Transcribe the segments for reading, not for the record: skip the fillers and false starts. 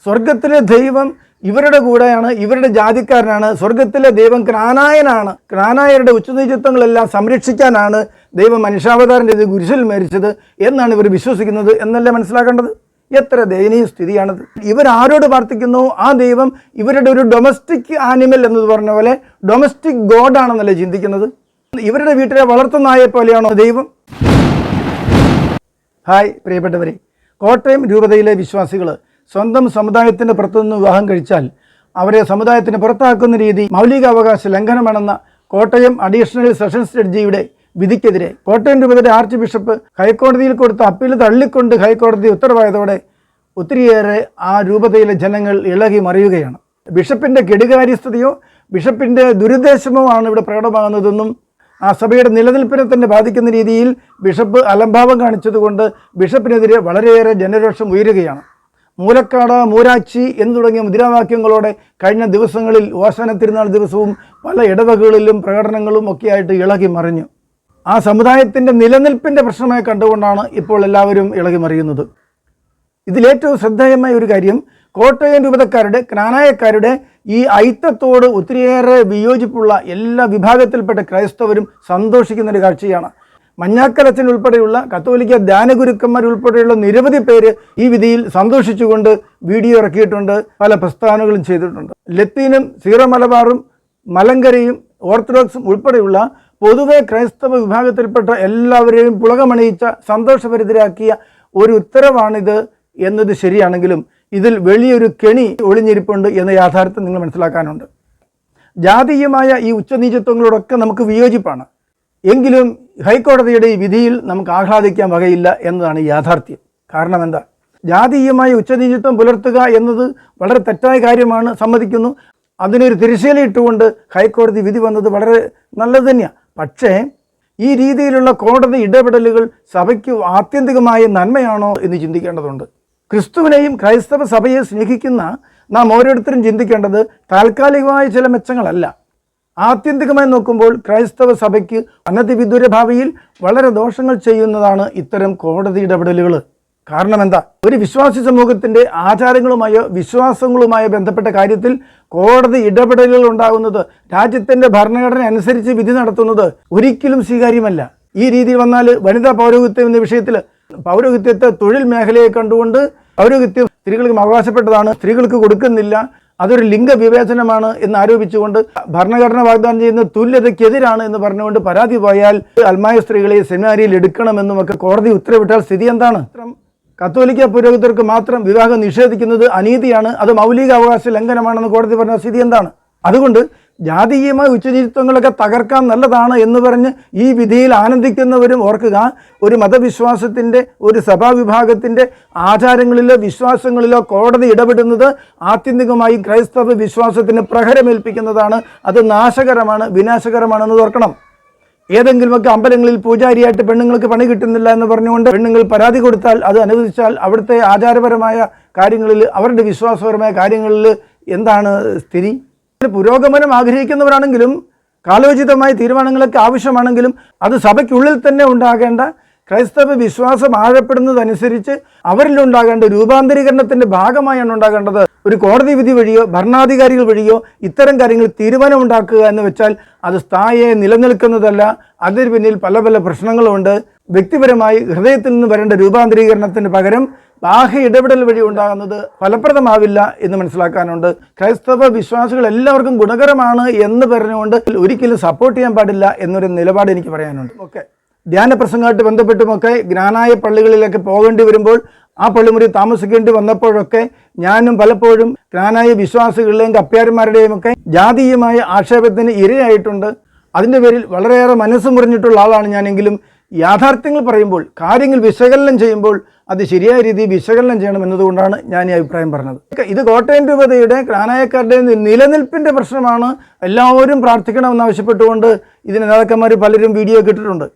സ്വർഗത്തിലെ ദൈവം ഇവരുടെ കൂടെയാണ്, ഇവരുടെ ജാതിക്കാരനാണ്. സ്വർഗത്തിലെ ദൈവം ക്നാനായനാണ്. ക്നാനായരുടെ ഉച്ചനീചത്വങ്ങളെല്ലാം സംരക്ഷിക്കാനാണ് ദൈവം മനുഷ്യാവതാരം ചെയ്ത് കുരിശിൽ മരിച്ചത് എന്നാണ് ഇവർ വിശ്വസിക്കുന്നത് എന്നല്ലേ മനസ്സിലാക്കേണ്ടത്. എത്ര ദയനീയ സ്ഥിതിയാണത്. ഇവരാരോട് പ്രാർത്ഥിക്കുന്നു ആ ദൈവം ഇവരുടെ ഒരു ഡൊമസ്റ്റിക് ആനിമൽ എന്നത് പറഞ്ഞ പോലെ ഡൊമസ്റ്റിക് ഗോഡാണെന്നല്ലേ ചിന്തിക്കുന്നത്. ഇവരുടെ വീട്ടിലെ വളർത്തുനായെ പോലെയാണോ ദൈവം? ഹായ് പ്രിയപ്പെട്ടവരെ, കോട്ടയം രൂപതയിലെ വിശ്വാസികൾ സ്വന്തം സമുദായത്തിൻ്റെ പുറത്തുനിന്ന് വിവാഹം കഴിച്ചാൽ അവരെ സമുദായത്തിന് പുറത്താക്കുന്ന രീതി മൗലികാവകാശ ലംഘനമാണെന്ന കോട്ടയം അഡീഷണൽ സെഷൻസ് ജഡ്ജിയുടെ വിധിക്കെതിരെ കോട്ടയം രൂപതയുടെ ആർച്ച് ബിഷപ്പ് ഹൈക്കോടതിയിൽ കൊടുത്ത അപ്പീൽ തള്ളിക്കൊണ്ട് ഹൈക്കോടതി ഉത്തരവായതോടെ ഒത്തിരിയേറെ ആ രൂപതയിലെ ജനങ്ങൾ ഇളകി മറിയുകയാണ്. ബിഷപ്പിൻ്റെ കെടുകാര്യസ്ഥതയോ ബിഷപ്പിൻ്റെ ദുരുദ്ദേശമോ ആണ് ഇവിടെ പ്രകടമാകുന്നതെന്നും ആ സഭയുടെ നിലനിൽപ്പിനെ തന്നെ ബാധിക്കുന്ന രീതിയിൽ ബിഷപ്പ് അലംഭാവം കാണിച്ചതുകൊണ്ട് ബിഷപ്പിനെതിരെ വളരെയേറെ ജനരോഷം ഉയരുകയാണ്. മൂലക്കാട്, മൂരാച്ചി എന്ന് തുടങ്ങിയ മുദ്രാവാക്യങ്ങളോടെ കഴിഞ്ഞ ദിവസങ്ങളിൽ ഓശാന തിരുനാൾ ദിവസവും പല ഇടവകകളിലും പ്രകടനങ്ങളും ഒക്കെയായിട്ട് ഇളകി മറിഞ്ഞു. ആ സമുദായത്തിൻ്റെ നിലനിൽപ്പിൻ്റെ പ്രശ്നമായി കണ്ടുകൊണ്ടാണ് ഇപ്പോൾ എല്ലാവരും ഇളകി മറിയുന്നത്. ഇതിലേറ്റവും ശ്രദ്ധേയമായ ഒരു കാര്യം, കോട്ടയം രൂപതക്കാരുടെ ക്നാനായക്കാരുടെ ഈ ഐക്യത്തോട് ഒത്തിരിയേറെ വിയോജിപ്പുള്ള എല്ലാ വിഭാഗത്തിൽപ്പെട്ട ക്രൈസ്തവരും സന്തോഷിക്കുന്നൊരു കാഴ്ചയാണ്. മഞ്ഞാക്കലച്ചൻ ഉൾപ്പെടെയുള്ള കത്തോലിക്ക ധ്യാനഗുരുക്കന്മാരുൾപ്പെടെയുള്ള നിരവധി പേര് ഈ വിധിയിൽ സന്തോഷിച്ചുകൊണ്ട് വീഡിയോ ഇറക്കിയിട്ടുണ്ട്, പല പ്രസ്താവനകളും ചെയ്തിട്ടുണ്ട്. ലത്തീനും സീറോ മലബാറും മലങ്കരയും ഓർത്തഡോക്സും ഉൾപ്പെടെയുള്ള പൊതുവെ ക്രൈസ്തവ വിഭാഗത്തിൽപ്പെട്ട എല്ലാവരെയും പുളകമണിയിച്ച സന്തോഷഭരിതരാക്കിയ ഒരു ഉത്തരവാണിത് എന്നത് ശരിയാണെങ്കിലും ഇതിൽ വലിയൊരു കെണി ഒളിഞ്ഞിരിപ്പുണ്ട് എന്ന യാഥാർത്ഥ്യം നിങ്ങൾ മനസ്സിലാക്കാനുണ്ട്. ജാതീയമായ ഈ ഉച്ചനീചത്വങ്ങളോടൊക്കെ നമുക്ക് വിയോജിപ്പാണ്. എങ്കിലും ഹൈക്കോടതിയുടെ ഈ വിധിയിൽ നമുക്ക് ആഹ്ലാദിക്കാൻ വകയില്ല എന്നതാണ് യാഥാർത്ഥ്യം. കാരണം എന്താ? ജാതീയമായ ഉച്ചനീചത്വം പുലർത്തുക എന്നത് വളരെ തെറ്റായ കാര്യമാണ്, സമ്മതിക്കുന്നു. അതിനൊരു തിരശ്ശീല ഇട്ടുകൊണ്ട് ഹൈക്കോടതി വിധി വന്നത് വളരെ നല്ലത് തന്നെയാണ്. പക്ഷേ ഈ രീതിയിലുള്ള കോടതി ഇടപെടലുകൾ സഭയ്ക്ക് ആത്യന്തികമായ നന്മയാണോ എന്ന് ചിന്തിക്കേണ്ടതുണ്ട്. ക്രിസ്തുവിനെയും ക്രൈസ്തവ സഭയെ സ്നേഹിക്കുന്ന നാം ഓരോരുത്തരും ചിന്തിക്കേണ്ടത് താൽക്കാലികമായ ചില മെച്ചങ്ങളല്ല. ആത്യന്തികമായി നോക്കുമ്പോൾ ക്രൈസ്തവ സഭയ്ക്ക് അനധിവിദൂര ഭാവിയിൽ വളരെ ദോഷങ്ങൾ ചെയ്യുന്നതാണ് ഇത്തരം കോടതി ഇടപെടലുകൾ. കാരണം എന്താ? ഒരു വിശ്വാസി സമൂഹത്തിൻ്റെ ആചാരങ്ങളുമായോ വിശ്വാസങ്ങളുമായോ ബന്ധപ്പെട്ട കാര്യത്തിൽ കോടതി ഇടപെടലുകൾ ഉണ്ടാകുന്നത്, രാജ്യത്തിൻ്റെ ഭരണഘടന അനുസരിച്ച് വിധി നടത്തുന്നത് ഒരിക്കലും സ്വീകാര്യമല്ല. ഈ രീതിയിൽ വന്നാൽ വനിതാ പൗരോഹിത്യം എന്ന വിഷയത്തിൽ പൗരോഹിത്യത്തെ തൊഴിൽ മേഖലയെ കണ്ടുകൊണ്ട് പൗരോഹിത്യം സ്ത്രീകൾക്ക് അവകാശപ്പെട്ടതാണ്, സ്ത്രീകൾക്ക് കൊടുക്കുന്നില്ല, അതൊരു ലിംഗവിവേചനമാണ് എന്ന് ആരോപിച്ചുകൊണ്ട് ഭരണഘടന വാഗ്ദാനം ചെയ്യുന്ന തുല്യതയ്ക്കെതിരാണ് എന്ന് പറഞ്ഞുകൊണ്ട് പരാതി പോയാൽ അൽമായ സ്ത്രീകളെ സെമിനാരിയിൽ എടുക്കണമെന്നുമൊക്കെ കോടതി ഉത്തരവിട്ടാൽ സ്ഥിതി എന്താണ്? കത്തോലിക്ക പുരോഹിതർക്ക് മാത്രം വിവാഹം നിഷേധിക്കുന്നത് അനീതിയാണ്, അത് മൗലിക അവകാശ ലംഘനമാണെന്ന് കോടതി പറഞ്ഞ സ്ഥിതി എന്താണ്? അതുകൊണ്ട് ജാതീയമായ ഉച്ചനീചത്വങ്ങളൊക്കെ തകർക്കാൻ നല്ലതാണ് എന്ന് പറഞ്ഞ് ഈ വിധിയിൽ ആനന്ദിക്കുന്നവരും ഓർക്കുക, ഒരു മതവിശ്വാസത്തിൻ്റെ ഒരു സഭാവിഭാഗത്തിൻ്റെ ആചാരങ്ങളിലോ വിശ്വാസങ്ങളിലോ കോടതി ഇടപെടുന്നത് ആത്യന്തികമായി ക്രൈസ്തവ വിശ്വാസത്തിന് പ്രഹരമേൽപ്പിക്കുന്നതാണ്. അത് നാശകരമാണ്, വിനാശകരമാണെന്ന് ഓർക്കണം. ഏതെങ്കിലുമൊക്കെ അമ്പലങ്ങളിൽ പൂജാരിയായിട്ട് പെണ്ണുങ്ങൾക്ക് പണി കിട്ടുന്നില്ല എന്ന് പറഞ്ഞുകൊണ്ട് പെണ്ണുങ്ങൾ പരാതി കൊടുത്താൽ, അത് അനുവദിച്ചാൽ അവിടുത്തെ ആചാരപരമായ കാര്യങ്ങളിൽ, അവരുടെ വിശ്വാസപരമായ കാര്യങ്ങളിൽ എന്താണ് സ്ഥിതി? പുരോഗമനം ആഗ്രഹിക്കുന്നവരാണെങ്കിലും കാലോചിതമായ തീരുമാനങ്ങളൊക്കെ ആവശ്യമാണെങ്കിലും അത് സഭയ്ക്കുള്ളിൽ തന്നെ ഉണ്ടാകേണ്ട, ക്രൈസ്തവ വിശ്വാസം ആഴപ്പെടുന്നതനുസരിച്ച് അവരിലുണ്ടാകേണ്ട രൂപാന്തരീകരണത്തിൻ്റെ ഭാഗമായാണ് ഉണ്ടാകേണ്ടത്. ഒരു കോടതി വിധി വഴിയോ ഭരണാധികാരികൾ വഴിയോ ഇത്തരം കാര്യങ്ങൾ തീരുമാനമുണ്ടാക്കുക എന്ന് വെച്ചാൽ അത് സ്ഥായിയെ നിലനിൽക്കുന്നതല്ല. അതിന് പിന്നിൽ പല പല പ്രശ്നങ്ങളുമുണ്ട്. വ്യക്തിപരമായി ഹൃദയത്തിൽ നിന്ന് വരേണ്ട രൂപാന്തരീകരണത്തിന് പകരം ബാഹ്യ ഇടപെടൽ വഴി ഉണ്ടാകുന്നത് ഫലപ്രദമാവില്ല എന്ന് മനസ്സിലാക്കാനുണ്ട്. ക്രൈസ്തവ വിശ്വാസികൾ എല്ലാവർക്കും ഗുണകരമാണ് എന്ന് പറഞ്ഞുകൊണ്ട് ഒരിക്കലും സപ്പോർട്ട് ചെയ്യാൻ പാടില്ല എന്നൊരു നിലപാട് എനിക്ക് പറയാനുണ്ട്. ഓക്കെ, ധ്യാനപ്രസംഗമായിട്ട് ബന്ധപ്പെട്ടുമൊക്കെ ജ്ഞാനായ പള്ളികളിലൊക്കെ പോകേണ്ടി വരുമ്പോൾ, ആ പള്ളിമുറി താമസിക്കേണ്ടി വന്നപ്പോഴൊക്കെ ഞാനും പലപ്പോഴും ജ്ഞാനായ വിശ്വാസികളുടെയും കപ്പ്യാരന്മാരുടെയും ഒക്കെ ജാതീയമായ ആക്ഷേപത്തിന് ഇരയായിട്ടുണ്ട്. അതിൻ്റെ പേരിൽ വളരെയേറെ മനസ്സ് മുറിഞ്ഞിട്ടുള്ള ആളാണ് ഞാനെങ്കിലും യാഥാർത്ഥ്യങ്ങൾ പറയുമ്പോൾ, കാര്യങ്ങൾ വിശകലനം ചെയ്യുമ്പോൾ അത് ശരിയായ രീതിയിൽ വിശകലനം ചെയ്യണം എന്നതുകൊണ്ടാണ് ഞാൻ ഈ അഭിപ്രായം പറഞ്ഞത്. ഇത് കോട്ടയം രൂപതയുടെ ക്നാനായക്കാരുടെ നിലനിൽപ്പിൻ്റെ പ്രശ്നമാണ്. എല്ലാവരും പ്രാർത്ഥിക്കണമെന്ന് ആവശ്യപ്പെട്ടുകൊണ്ട് ഇതിന് നേതാക്കന്മാർ പലരും വീഡിയോ ഇട്ടിട്ടുണ്ട്.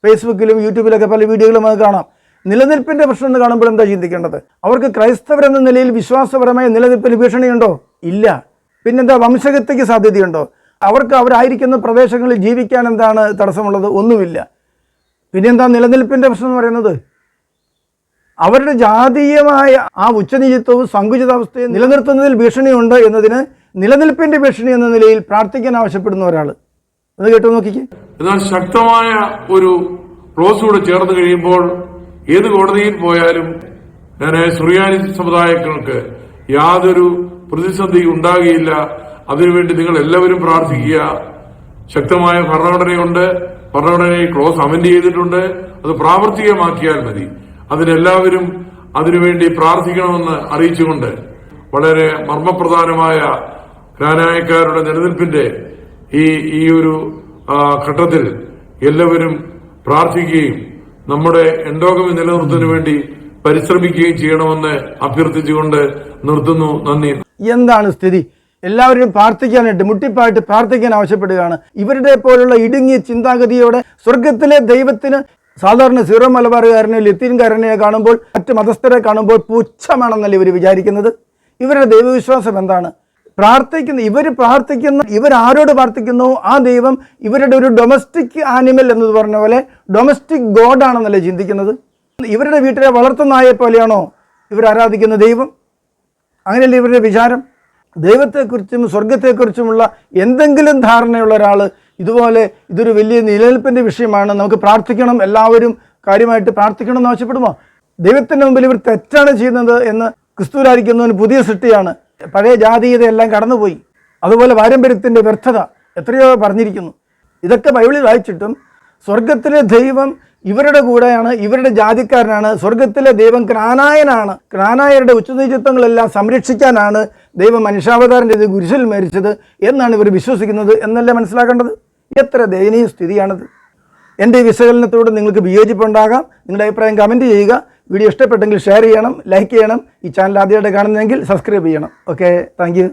ഫേസ്ബുക്കിലും യൂട്യൂബിലൊക്കെ പല വീഡിയോകളും അത് കാണാം. നിലനിൽപ്പിൻ്റെ പ്രശ്നം എന്ന് കാണുമ്പോൾ എന്താ ചിന്തിക്കേണ്ടത്? അവർക്ക് ക്രൈസ്തവരെന്ന നിലയിൽ വിശ്വാസപരമായ നിലനിൽപ്പിന് ഭീഷണിയുണ്ടോ? ഇല്ല. പിന്നെന്താ, വംശഹത്യയ്ക്ക് സാധ്യതയുണ്ടോ? അവർക്ക് അവരായിരിക്കുന്ന പ്രദേശങ്ങളിൽ ജീവിക്കാൻ എന്താണ് തടസ്സമുള്ളത്? ഒന്നുമില്ല. പിന്നെന്താ നിലനിൽപ്പിൻ്റെ പ്രശ്നം എന്ന് പറയുന്നത്? അവരുടെ ജാതീയമായ ആ ഉച്ചനീചത്വവും സങ്കുചിതാവസ്ഥയും നിലനിർത്തുന്നതിൽ ഭീഷണിയുണ്ട് എന്നതിന് നിലനിൽപ്പിന്റെ ഭീഷണി എന്ന നിലയിൽ പ്രാർത്ഥിക്കാൻ ആവശ്യപ്പെടുന്ന ഒരാൾ അത് കേട്ടു നോക്കിക്കേ. എന്നാൽ ശക്തമായ ഒരു ക്ലോസ് കൂടെ ചേർന്ന് കഴിയുമ്പോൾ ഏത് കോടതിയിൽ പോയാലും സുറിയാനി സമുദായങ്ങൾക്ക് യാതൊരു പ്രതിസന്ധി ഉണ്ടാകുകയില്ല. അതിനുവേണ്ടി നിങ്ങൾ എല്ലാവരും പ്രാർത്ഥിക്കുക. ശക്തമായ ഭരണഘടനയുണ്ട്, ഭരണഘടനയെ ക്ലോസ് അമെന്റ് ചെയ്തിട്ടുണ്ട്. അത് പ്രാവർത്തികമാക്കിയാൽ മതി. അതിനെല്ലാവരും അതിനുവേണ്ടി പ്രാർത്ഥിക്കണമെന്ന് അറിയിച്ചുകൊണ്ട് വളരെ മർമ്മപ്രധാനമായ ജ്ഞാനായക്കാരുടെ നിലനിൽപ്പിന്റെ ഈ ഒരു ഘട്ടത്തിൽ എല്ലാവരും പ്രാർത്ഥിക്കുകയും നമ്മുടെ എൻഡോഗമി നിലനിർത്തുന്നതിനു വേണ്ടി പരിശ്രമിക്കുകയും ചെയ്യണമെന്ന് അഭ്യർത്ഥിച്ചുകൊണ്ട് നിർത്തുന്നു. നന്ദി. എന്താണ് സ്ഥിതി? എല്ലാവരും പ്രാർത്ഥിക്കാനായിട്ട് മുട്ടിപ്പായിട്ട് പ്രാർത്ഥിക്കാൻ ആവശ്യപ്പെടുകയാണ്. ഇവരുടെ പോലുള്ള ഇടുങ്ങിയ ചിന്താഗതിയോടെ സ്വർഗത്തിലെ ദൈവത്തിന് സാധാരണ സീറോ മലബാറുകാരനെ ലത്തീൻകാരനെ കാണുമ്പോൾ മറ്റ് മതസ്ഥരെ കാണുമ്പോൾ പുച്ഛമാണെന്നല്ല ഇവർ വിചാരിക്കുന്നത്. ഇവരുടെ ദൈവവിശ്വാസം എന്താണ്? ഇവരാരോട് പ്രാർത്ഥിക്കുന്നു ആ ദൈവം ഇവരുടെ ഒരു ഡൊമസ്റ്റിക് ആനിമൽ എന്നത് പറഞ്ഞ പോലെ ഡൊമസ്റ്റിക് ഗോഡാണെന്നല്ലേ ചിന്തിക്കുന്നത്. ഇവരുടെ വീട്ടിലെ വളർത്തുന്നായെ പോലെയാണോ ഇവർ ആരാധിക്കുന്ന ദൈവം? അങ്ങനെയല്ലേ ഇവരുടെ വിചാരം? ദൈവത്തെക്കുറിച്ചും സ്വർഗത്തെക്കുറിച്ചുമുള്ള എന്തെങ്കിലും ധാരണയുള്ള ഒരാൾ ഇതുപോലെ ഇതൊരു വലിയ നിലനിൽപ്പിൻ്റെ വിഷയമാണ്, നമുക്ക് പ്രാർത്ഥിക്കണം, എല്ലാവരും കാര്യമായിട്ട് പ്രാർത്ഥിക്കണം എന്ന് ആവശ്യപ്പെടുമോ? ദൈവത്തിൻ്റെ മുമ്പിൽ ഇവർ തെറ്റാണ് ചെയ്യുന്നത് എന്ന് ക്രിസ്തുവിലായിരിക്കുന്നവന് പുതിയ സൃഷ്ടിയാണ്. പഴയ ജാതീയതയെല്ലാം കടന്നുപോയി. അതുപോലെ പാരമ്പര്യത്തിൻ്റെ വ്യർത്ഥത എത്രയോ പറഞ്ഞിരിക്കുന്നു. ഇതൊക്കെ ബൈബിളിൽ വായിച്ചിട്ടും സ്വർഗത്തിലെ ദൈവം ഇവരുടെ കൂടെയാണ്, ഇവരുടെ ജാതിക്കാരനാണ്. സ്വർഗത്തിലെ ദൈവം ക്നാനായനാണ്. ക്നാനായരുടെ ഉച്ചനീചത്വങ്ങളെല്ലാം സംരക്ഷിക്കാനാണ് ദൈവം മനുഷ്യാവതാരം ചെയ്ത് കുരിശിൽ മരിച്ചത് എന്നാണ് ഇവർ വിശ്വസിക്കുന്നത് എന്നല്ലേ മനസ്സിലാക്കേണ്ടത്. എത്ര ദയനീയ സ്ഥിതിയാണത്. എൻ്റെ ഈ വിശകലനത്തോട് നിങ്ങൾക്ക് വിയോജിപ്പുണ്ടാകാം. നിങ്ങളുടെ അഭിപ്രായം കമൻറ്റ് ചെയ്യുക. വീഡിയോ ഇഷ്ടപ്പെട്ടെങ്കിൽ ഷെയർ ചെയ്യണം, ലൈക്ക് ചെയ്യണം. ഈ ചാനൽ ആദ്യമായിട്ട് കാണുന്നതെങ്കിൽ സബ്സ്ക്രൈബ് ചെയ്യണം. Okay, thank you.